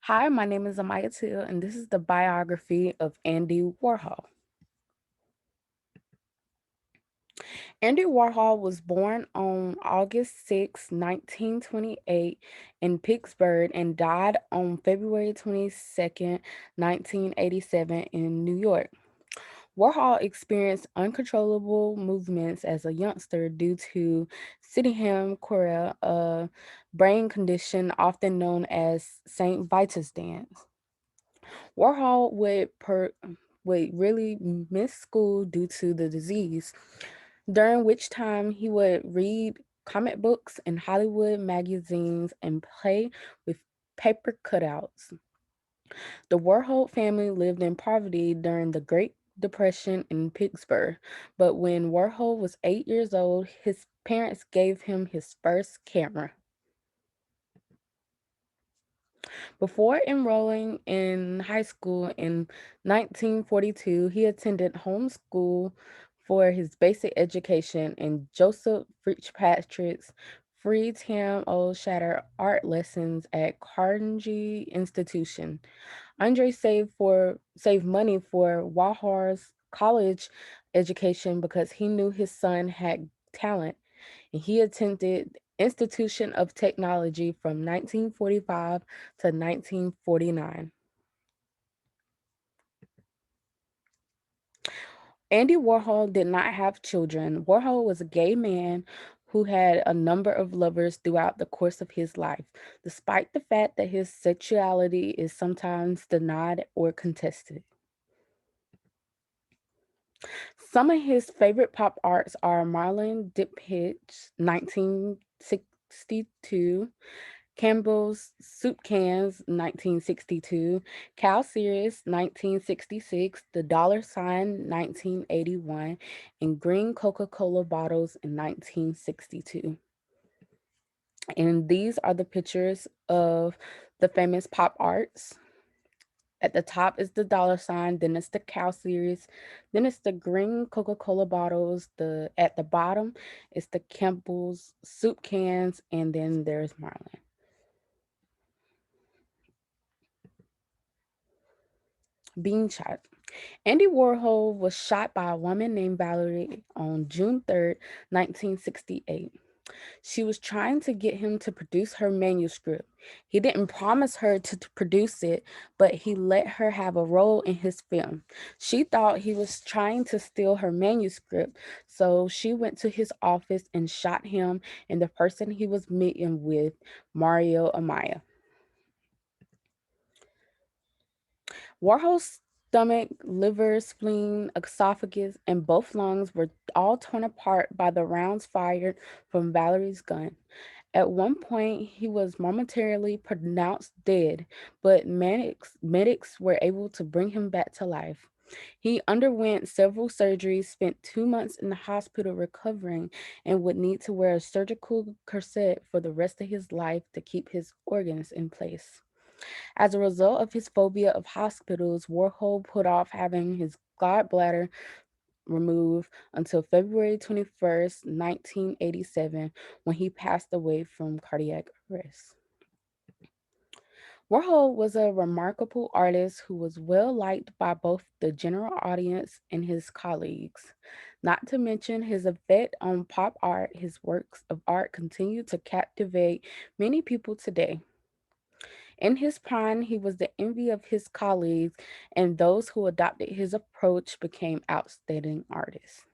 Hi, my name is Amaya Till, and this is the biography of Andy Warhol. Andy Warhol was born on August 6, 1928, in Pittsburgh and died on February 22nd, 1987, in New York. Warhol experienced uncontrollable movements as a youngster due to Sydenham chorea, a brain condition often known as St. Vitus dance. Warhol would really miss school due to the disease, during which time he would read comic books and Hollywood magazines and play with paper cutouts. The Warhol family lived in poverty during the Great Depression in Pittsburgh, but when Warhol was 8 years old, his parents gave him his first camera. Before enrolling in high school in 1942, he attended homeschool for his basic education in Joseph Fitzpatrick's free Tam O'Shatter art lessons at Carnegie Institution. Andre saved money for Warhol's college education because he knew his son had talent, and he attended Institution of Technology from 1945 to 1949. Andy Warhol did not have children. Warhol was a gay man who had a number of lovers throughout the course of his life, despite the fact that his sexuality is sometimes denied or contested. Some of his favorite pop arts are Marlene Dietrich's 1962, Campbell's Soup Cans 1962, Cal Series 1966, The Dollar Sign 1981, and Green Coca-Cola bottles in 1962. And these are the pictures of the famous pop arts. At the top is the dollar sign, then it's the cow series, then it's the green Coca-Cola bottles. The at the bottom is the Campbell's soup cans, and then there's Marlin. Being shot. Andy Warhol was shot by a woman named Valerie on June 3rd, 1968. She was trying to get him to produce her manuscript. He didn't promise her to produce it, but he let her have a role in his film. She thought he was trying to steal her manuscript, so she went to his office and shot him and the person he was meeting with, Mario Amaya. Warhol's stomach, liver, spleen, esophagus, and both lungs were all torn apart by the rounds fired from Valerie's gun. At one point, he was momentarily pronounced dead, but medics were able to bring him back to life. He underwent several surgeries, spent 2 months in the hospital recovering, and would need to wear a surgical corset for the rest of his life to keep his organs in place. As a result of his phobia of hospitals, Warhol put off having his gallbladder removed until February 21st, 1987, when he passed away from cardiac arrest. Warhol was a remarkable artist who was well liked by both the general audience and his colleagues. Not to mention his effect on pop art, his works of art continue to captivate many people today. In his prime, he was the envy of his colleagues, and those who adopted his approach became outstanding artists.